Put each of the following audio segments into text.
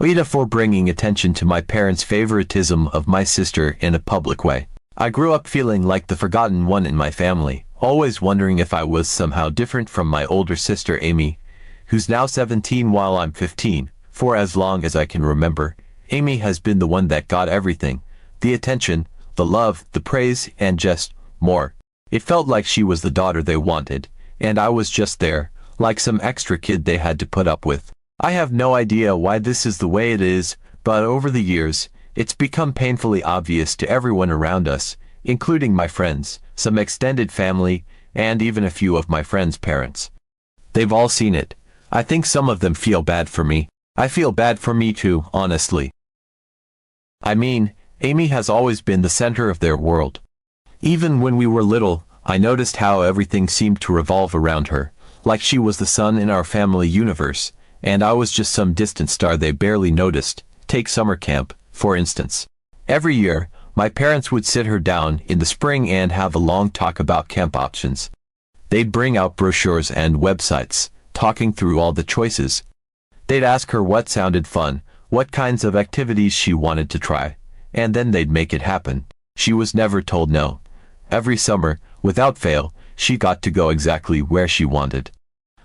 AITA for bringing attention to my parents' favoritism of my sister in a public way. I grew up feeling like the forgotten one in my family, always wondering if I was somehow different from my older sister Amy, who's now 17 while I'm 15. For as long as I can remember, Amy has been the one that got everything, the attention, the love, the praise, and just more. It felt like she was the daughter they wanted, and I was just there, like some extra kid they had to put up with. I have no idea why this is the way it is, but over the years, it's become painfully obvious to everyone around us, including my friends, some extended family, and even a few of my friends' parents. They've all seen it. I think some of them feel bad for me. I feel bad for me too, honestly. I mean, Amy has always been the center of their world. Even when we were little, I noticed how everything seemed to revolve around her, like she was the sun in our family universe, and I was just some distant star they barely noticed. Take summer camp, for instance. Every year, my parents would sit her down in the spring and have a long talk about camp options. They'd bring out brochures and websites, talking through all the choices. They'd ask her what sounded fun, what kinds of activities she wanted to try, and then they'd make it happen. She was never told no. Every summer, without fail, she got to go exactly where she wanted.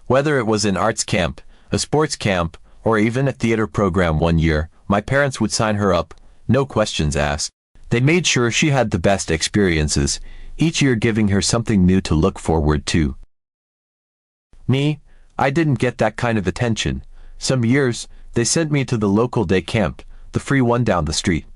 Whether it was an arts camp, a sports camp, or even a theater program one year, my parents would sign her up, no questions asked. They made sure she had the best experiences, each year giving her something new to look forward to. Me, I didn't get that kind of attention. Some years, they sent me to the local day camp, the free one down the street.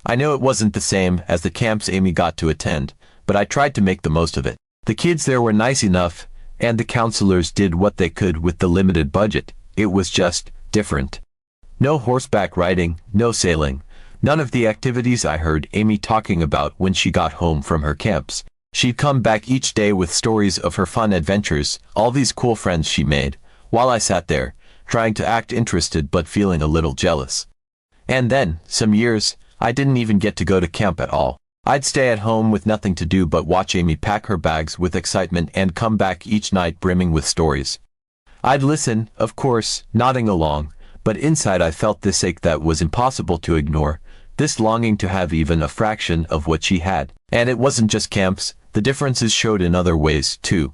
I know it wasn't the same as the camps Amy got to attend, but I tried to make the most of it. The kids there were nice enough, and the counselors did what they could with the limited budget. It was just different. No horseback riding, no sailing, none of the activities I heard Amy talking about when she got home from her camps. She'd come back each day with stories of her fun adventures, all these cool friends she made, while I sat there, trying to act interested but feeling a little jealous. And then, some years, I didn't even get to go to camp at all. I'd stay at home with nothing to do but watch Amy pack her bags with excitement and come back each night brimming with stories. I'd listen, of course, nodding along, but inside I felt this ache that was impossible to ignore, this longing to have even a fraction of what she had. And it wasn't just camps, the differences showed in other ways, too.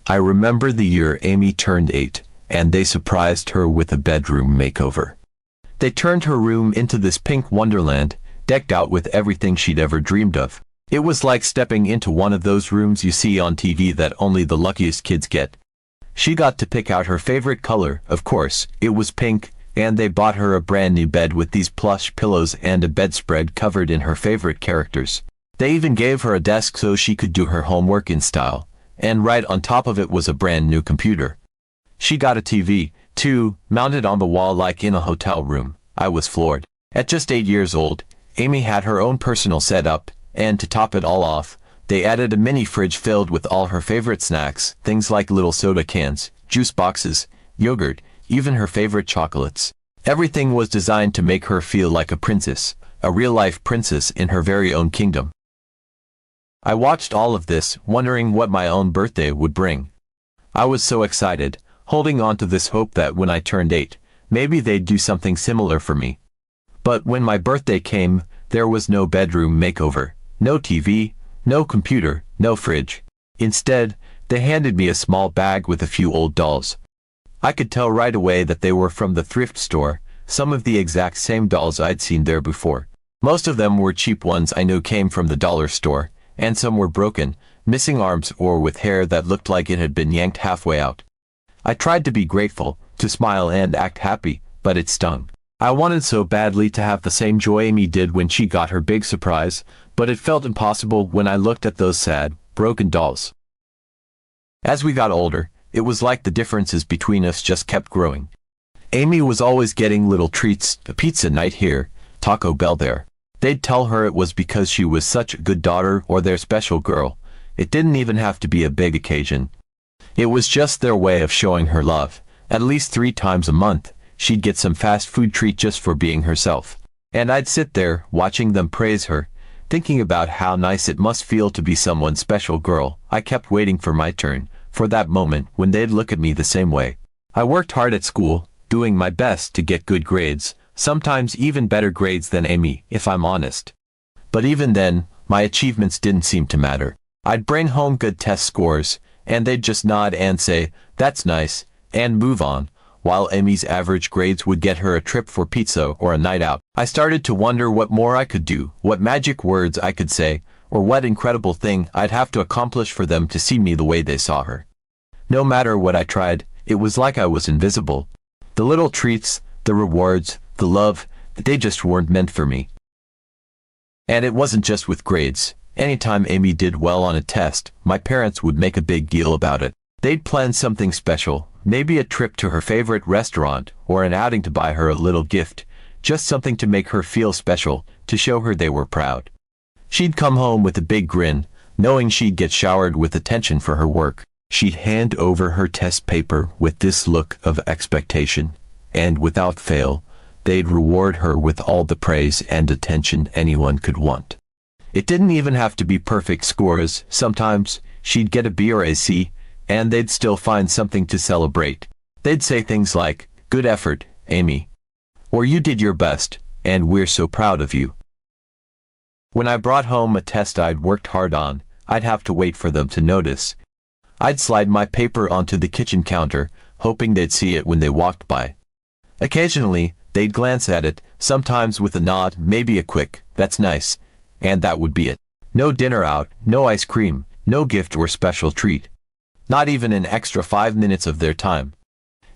I remember the year Amy turned 8, and they surprised her with a bedroom makeover. They turned her room into this pink wonderland, decked out with everything she'd ever dreamed of. It was like stepping into one of those rooms you see on TV that only the luckiest kids get. She got to pick out her favorite color, of course, it was pink, and they bought her a brand new bed with these plush pillows and a bedspread covered in her favorite characters. They even gave her a desk so she could do her homework in style, and right on top of it was a brand new computer. She got a TV, too, mounted on the wall like in a hotel room. I was floored. At just 8 years old, Amy had her own personal setup, and to top it all off, they added a mini fridge filled with all her favorite snacks, things like little soda cans, juice boxes, yogurt, even her favorite chocolates. Everything was designed to make her feel like a princess, a real-life princess in her very own kingdom. I watched all of this, wondering what my own birthday would bring. I was so excited, holding on to this hope that when I turned 8, maybe they'd do something similar for me. But when my birthday came, there was no bedroom makeover, no TV, no computer, no fridge. Instead, they handed me a small bag with a few old dolls. I could tell right away that they were from the thrift store, some of the exact same dolls I'd seen there before. Most of them were cheap ones I knew came from the dollar store, and some were broken, missing arms or with hair that looked like it had been yanked halfway out. I tried to be grateful, to smile and act happy, but it stung. I wanted so badly to have the same joy Amy did when she got her big surprise, but it felt impossible when I looked at those sad, broken dolls. As we got older, it was like the differences between us just kept growing. Amy was always getting little treats, a pizza night here, Taco Bell there. They'd tell her it was because she was such a good daughter or their special girl. It didn't even have to be a big occasion. It was just their way of showing her love. At least 3 times a month, she'd get some fast food treat just for being herself. And I'd sit there, watching them praise her, thinking about how nice it must feel to be someone's special girl. I kept waiting for my turn, for that moment when they'd look at me the same way. I worked hard at school, doing my best to get good grades, sometimes even better grades than Amy, if I'm honest. But even then, my achievements didn't seem to matter. I'd bring home good test scores, and they'd just nod and say, "That's nice," and move on, while Amy's average grades would get her a trip for pizza or a night out. I started to wonder what more I could do, what magic words I could say, or what incredible thing I'd have to accomplish for them to see me the way they saw her. No matter what I tried, it was like I was invisible. The little treats, the rewards, the love, they just weren't meant for me. And it wasn't just with grades. Anytime Amy did well on a test, my parents would make a big deal about it. They'd plan something special, maybe a trip to her favorite restaurant, or an outing to buy her a little gift, just something to make her feel special, to show her they were proud. She'd come home with a big grin, knowing she'd get showered with attention for her work. She'd hand over her test paper with this look of expectation, and without fail, they'd reward her with all the praise and attention anyone could want. It didn't even have to be perfect scores. Sometimes, she'd get a B or a C, and they'd still find something to celebrate. They'd say things like, "Good effort, Amy," or "You did your best, and we're so proud of you." When I brought home a test I'd worked hard on, I'd have to wait for them to notice. I'd slide my paper onto the kitchen counter, hoping they'd see it when they walked by. Occasionally, they'd glance at it, sometimes with a nod, maybe a quick, "That's nice," and that would be it. No dinner out, no ice cream, no gift or special treat. Not even an extra 5 minutes of their time.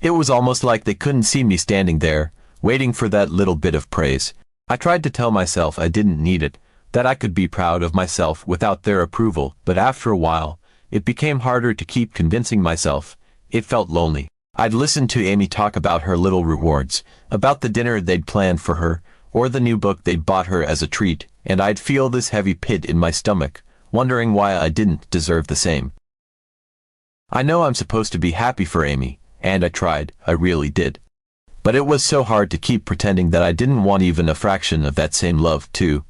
It was almost like they couldn't see me standing there, waiting for that little bit of praise. I tried to tell myself I didn't need it, that I could be proud of myself without their approval, but after a while, it became harder to keep convincing myself. It felt lonely. I'd listen to Amy talk about her little rewards, about the dinner they'd planned for her, or the new book they'd bought her as a treat, and I'd feel this heavy pit in my stomach, wondering why I didn't deserve the same. I know I'm supposed to be happy for Amy, and I tried, I really did. But it was so hard to keep pretending that I didn't want even a fraction of that same love, too.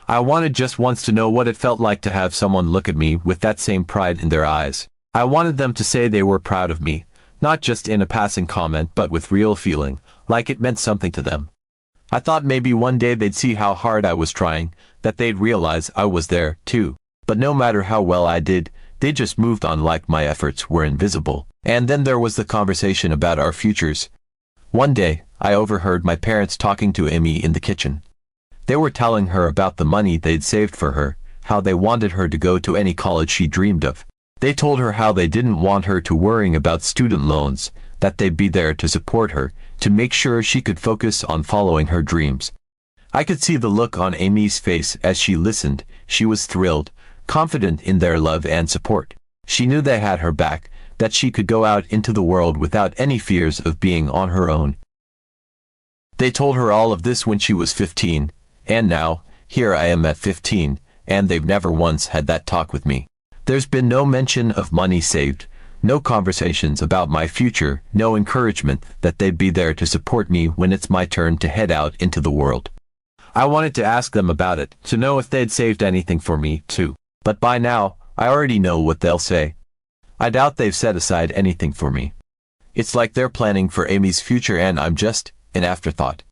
I wanted just once to know what it felt like to have someone look at me with that same pride in their eyes. I wanted them to say they were proud of me, not just in a passing comment but with real feeling, like it meant something to them. I thought maybe one day they'd see how hard I was trying, that they'd realize I was there, too. But no matter how well I did, they just moved on like my efforts were invisible. And then there was the conversation about our futures. One day, I overheard my parents talking to Amy in the kitchen. They were telling her about the money they'd saved for her, how they wanted her to go to any college she dreamed of. They told her how they didn't want her to worrying about student loans, that they'd be there to support her, to make sure she could focus on following her dreams. I could see the look on Amy's face as she listened. She was thrilled, confident in their love and support. She knew they had her back, that she could go out into the world without any fears of being on her own. They told her all of this when she was 15. And now, here I am at 15, and they've never once had that talk with me. There's been no mention of money saved, no conversations about my future, no encouragement that they'd be there to support me when it's my turn to head out into the world. I wanted to ask them about it, to know if they'd saved anything for me, too. But by now, I already know what they'll say. I doubt they've set aside anything for me. It's like they're planning for Amy's future and I'm just an afterthought.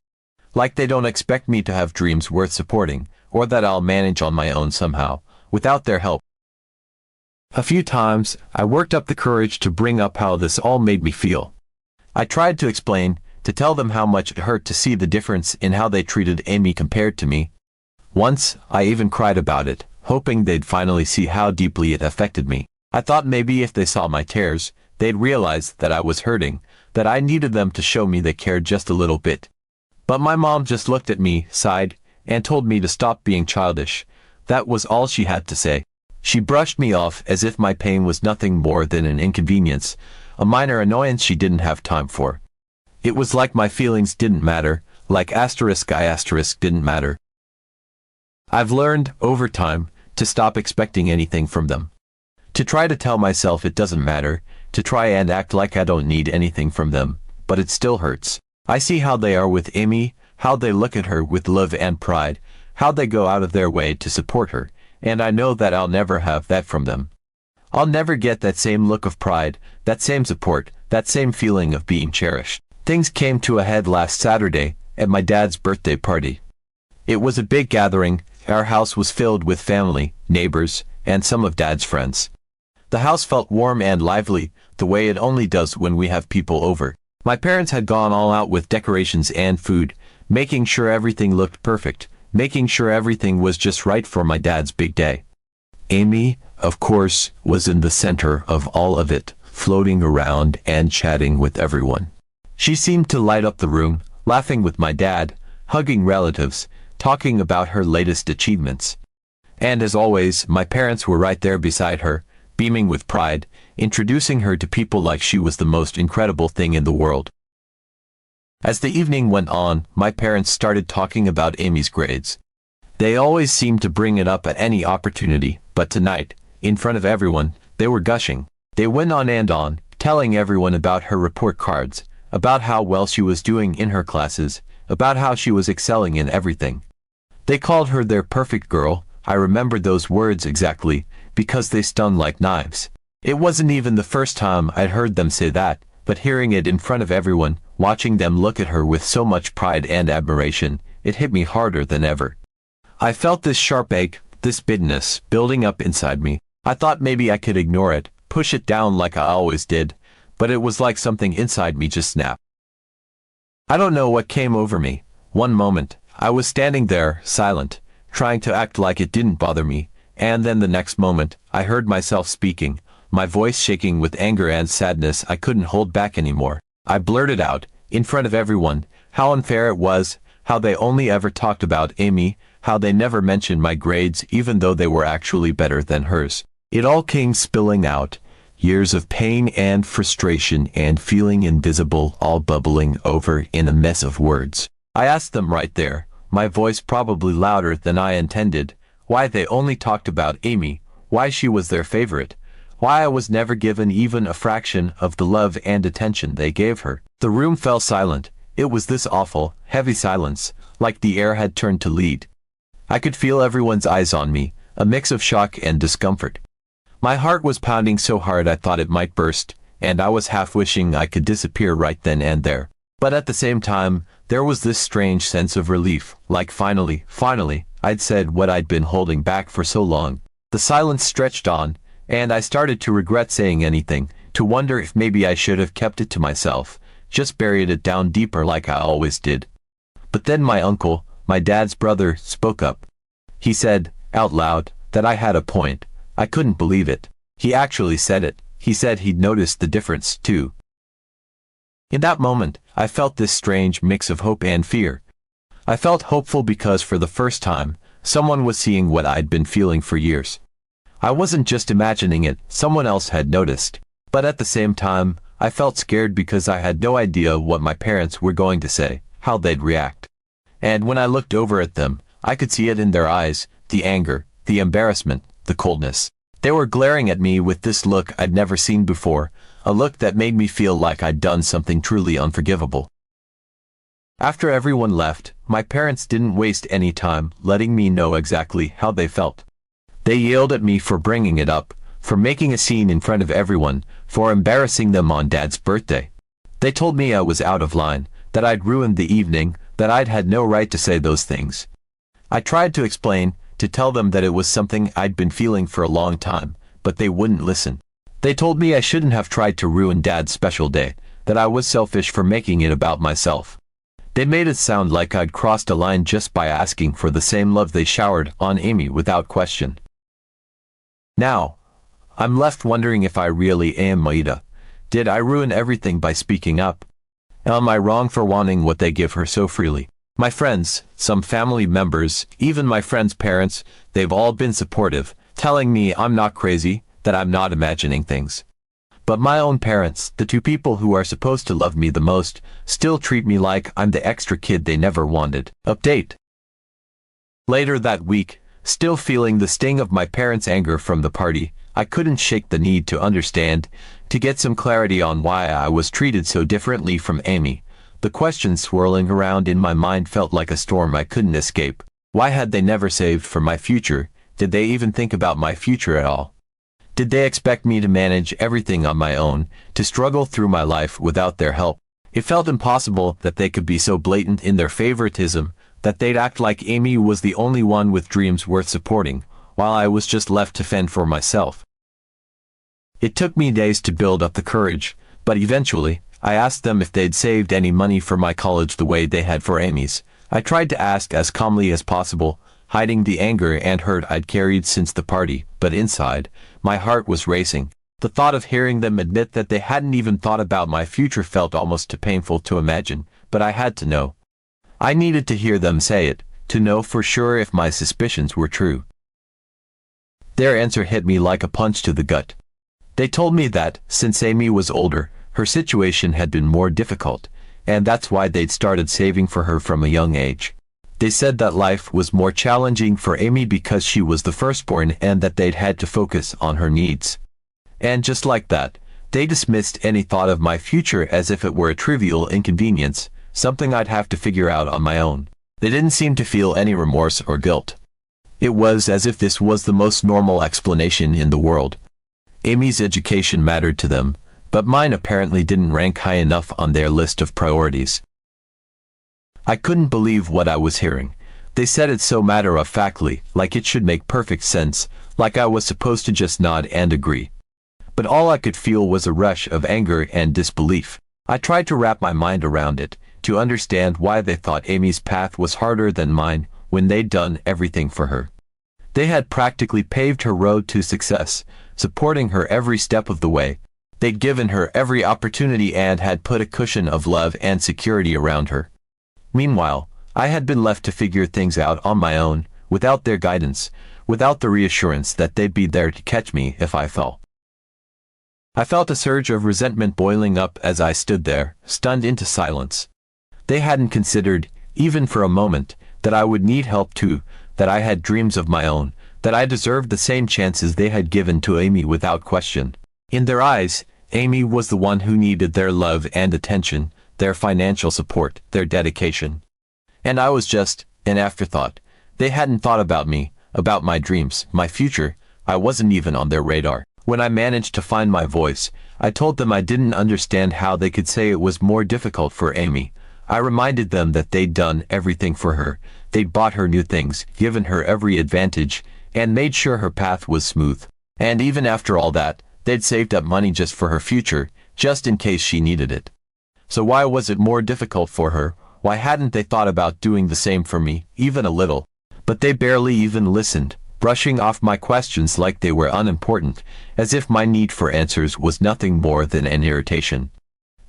Like they don't expect me to have dreams worth supporting, or that I'll manage on my own somehow, without their help. A few times, I worked up the courage to bring up how this all made me feel. I tried to explain, to tell them how much it hurt to see the difference in how they treated Amy compared to me. Once, I even cried about it, hoping they'd finally see how deeply it affected me. I thought maybe if they saw my tears, they'd realize that I was hurting, that I needed them to show me they cared just a little bit. But my mom just looked at me, sighed, and told me to stop being childish. That was all she had to say. She brushed me off as if my pain was nothing more than an inconvenience, a minor annoyance she didn't have time for. It was like my feelings didn't matter, like I didn't matter. I've learned, over time, to stop expecting anything from them. To try to tell myself it doesn't matter, to try and act like I don't need anything from them, but it still hurts. I see how they are with Amy, how they look at her with love and pride, how they go out of their way to support her, and I know that I'll never have that from them. I'll never get that same look of pride, that same support, that same feeling of being cherished. Things came to a head last Saturday, at my dad's birthday party. It was a big gathering. Our house was filled with family, neighbors, and some of Dad's friends. The house felt warm and lively, the way it only does when we have people over. My parents had gone all out with decorations and food, making sure everything looked perfect, making sure everything was just right for my dad's big day. Amy, of course, was in the center of all of it, floating around and chatting with everyone. She seemed to light up the room, laughing with my dad, hugging relatives, talking about her latest achievements. And as always, my parents were right there beside her, beaming with pride, introducing her to people like she was the most incredible thing in the world. As the evening went on, my parents started talking about Amy's grades. They always seemed to bring it up at any opportunity, but tonight, in front of everyone, they were gushing. They went on and on, telling everyone about her report cards, about how well she was doing in her classes, about how she was excelling in everything. They called her their perfect girl. I remembered those words exactly, because they stung like knives. It wasn't even the first time I'd heard them say that, but hearing it in front of everyone, watching them look at her with so much pride and admiration, it hit me harder than ever. I felt this sharp ache, this bitterness, building up inside me. I thought maybe I could ignore it, push it down like I always did, but it was like something inside me just snapped. I don't know what came over me. One moment, I was standing there, silent, trying to act like it didn't bother me, and then the next moment, I heard myself speaking, my voice shaking with anger and sadness I couldn't hold back anymore. I blurted out, in front of everyone, how unfair it was, how they only ever talked about Amy, how they never mentioned my grades even though they were actually better than hers. It all came spilling out, years of pain and frustration and feeling invisible all bubbling over in a mess of words. I asked them right there, my voice probably louder than I intended, why they only talked about Amy, why she was their favorite, why I was never given even a fraction of the love and attention they gave her. The room fell silent. It was this awful, heavy silence, like the air had turned to lead. I could feel everyone's eyes on me, a mix of shock and discomfort. My heart was pounding so hard I thought it might burst, and I was half wishing I could disappear right then and there. But at the same time, there was this strange sense of relief, like finally, I'd said what I'd been holding back for so long. The silence stretched on, and I started to regret saying anything, to wonder if maybe I should have kept it to myself, just buried it down deeper like I always did. But then my uncle, my dad's brother, spoke up. He said, out loud, that I had a point. I couldn't believe it. He actually said it. He said he'd noticed the difference, too. In that moment, I felt this strange mix of hope and fear. I felt hopeful because for the first time, someone was seeing what I'd been feeling for years. I wasn't just imagining it, someone else had noticed. But at the same time, I felt scared because I had no idea what my parents were going to say, how they'd react. And when I looked over at them, I could see it in their eyes, the anger, the embarrassment, the coldness. They were glaring at me with this look I'd never seen before, a look that made me feel like I'd done something truly unforgivable. After everyone left, my parents didn't waste any time letting me know exactly how they felt. They yelled at me for bringing it up, for making a scene in front of everyone, for embarrassing them on Dad's birthday. They told me I was out of line, that I'd ruined the evening, that I'd had no right to say those things. I tried to explain, to tell them that it was something I'd been feeling for a long time, but they wouldn't listen. They told me I shouldn't have tried to ruin Dad's special day, that I was selfish for making it about myself. They made it sound like I'd crossed a line just by asking for the same love they showered on Amy without question. Now, I'm left wondering if I really am AITA. Did I ruin everything by speaking up? Am I wrong for wanting what they give her so freely? My friends, some family members, even my friends' parents, they've all been supportive, telling me I'm not crazy, that I'm not imagining things. But my own parents, the two people who are supposed to love me the most, still treat me like I'm the extra kid they never wanted. Update. Later that week, still feeling the sting of my parents' anger from the party, I couldn't shake the need to understand, to get some clarity on why I was treated so differently from Amy. The questions swirling around in my mind felt like a storm I couldn't escape. Why had they never saved for my future? Did they even think about my future at all? Did they expect me to manage everything on my own, to struggle through my life without their help? It felt impossible that they could be so blatant in their favoritism, that they'd act like Amy was the only one with dreams worth supporting, while I was just left to fend for myself. It took me days to build up the courage, but eventually, I asked them if they'd saved any money for my college the way they had for Amy's. I tried to ask as calmly as possible, hiding the anger and hurt I'd carried since the party, but inside, my heart was racing. The thought of hearing them admit that they hadn't even thought about my future felt almost too painful to imagine, but I had to know. I needed to hear them say it, to know for sure if my suspicions were true. Their answer hit me like a punch to the gut. They told me that, since Amy was older, her situation had been more difficult, and that's why they'd started saving for her from a young age. They said that life was more challenging for Amy because she was the firstborn and that they'd had to focus on her needs. And just like that, they dismissed any thought of my future as if it were a trivial inconvenience, something I'd have to figure out on my own. They didn't seem to feel any remorse or guilt. It was as if this was the most normal explanation in the world. Amy's education mattered to them, but mine apparently didn't rank high enough on their list of priorities. I couldn't believe what I was hearing. They said it so matter-of-factly, like it should make perfect sense, like I was supposed to just nod and agree. But all I could feel was a rush of anger and disbelief. I tried to wrap my mind around it, to understand why they thought Amy's path was harder than mine when they'd done everything for her. They had practically paved her road to success, supporting her every step of the way. They'd given her every opportunity and had put a cushion of love and security around her. Meanwhile, I had been left to figure things out on my own, without their guidance, without the reassurance that they'd be there to catch me if I fell. I felt a surge of resentment boiling up as I stood there, stunned into silence. They hadn't considered, even for a moment, that I would need help too, that I had dreams of my own, that I deserved the same chances they had given to Amy without question. In their eyes, Amy was the one who needed their love and attention, their financial support, their dedication. And I was just an afterthought. They hadn't thought about me, about my dreams, my future. I wasn't even on their radar. When I managed to find my voice, I told them I didn't understand how they could say it was more difficult for Amy. I reminded them that they'd done everything for her. They'd bought her new things, given her every advantage, and made sure her path was smooth. And even after all that, they'd saved up money just for her future, just in case she needed it. So why was it more difficult for her? Why hadn't they thought about doing the same for me, even a little? But they barely even listened, brushing off my questions like they were unimportant, as if my need for answers was nothing more than an irritation.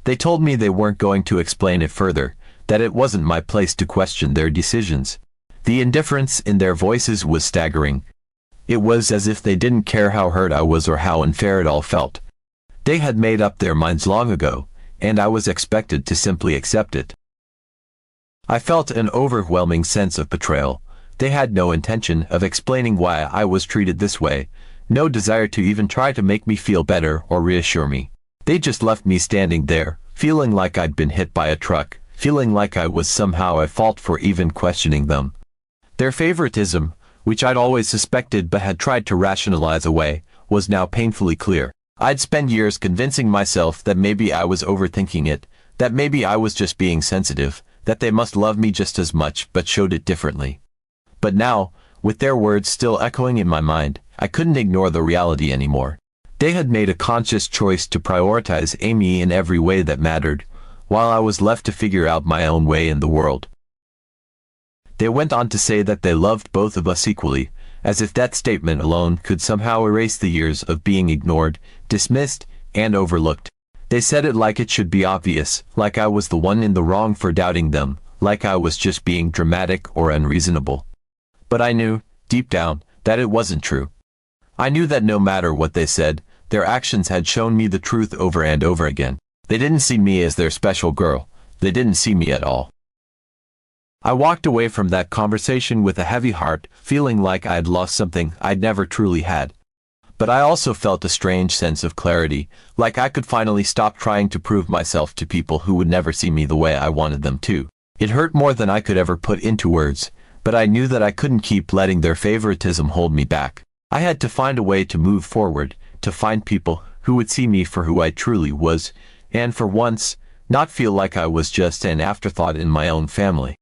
They told me they weren't going to explain it further, that it wasn't my place to question their decisions. The indifference in their voices was staggering. It was as if they didn't care how hurt I was or how unfair it all felt. They had made up their minds long ago, and I was expected to simply accept it. I felt an overwhelming sense of betrayal. They had no intention of explaining why I was treated this way, no desire to even try to make me feel better or reassure me. They just left me standing there, feeling like I'd been hit by a truck, feeling like I was somehow at fault for even questioning them. Their favoritism, which I'd always suspected but had tried to rationalize away, was now painfully clear. I'd spent years convincing myself that maybe I was overthinking it, that maybe I was just being sensitive, that they must love me just as much but showed it differently. But now, with their words still echoing in my mind, I couldn't ignore the reality anymore. They had made a conscious choice to prioritize Amy in every way that mattered, while I was left to figure out my own way in the world. They went on to say that they loved both of us equally, as if that statement alone could somehow erase the years of being ignored, dismissed, and overlooked. They said it like it should be obvious, like I was the one in the wrong for doubting them, like I was just being dramatic or unreasonable. But I knew, deep down, that it wasn't true. I knew that no matter what they said, their actions had shown me the truth over and over again. They didn't see me as their special girl. They didn't see me at all. I walked away from that conversation with a heavy heart, feeling like I'd lost something I'd never truly had. But I also felt a strange sense of clarity, like I could finally stop trying to prove myself to people who would never see me the way I wanted them to. It hurt more than I could ever put into words, but I knew that I couldn't keep letting their favoritism hold me back. I had to find a way to move forward, to find people who would see me for who I truly was, and for once, not feel like I was just an afterthought in my own family.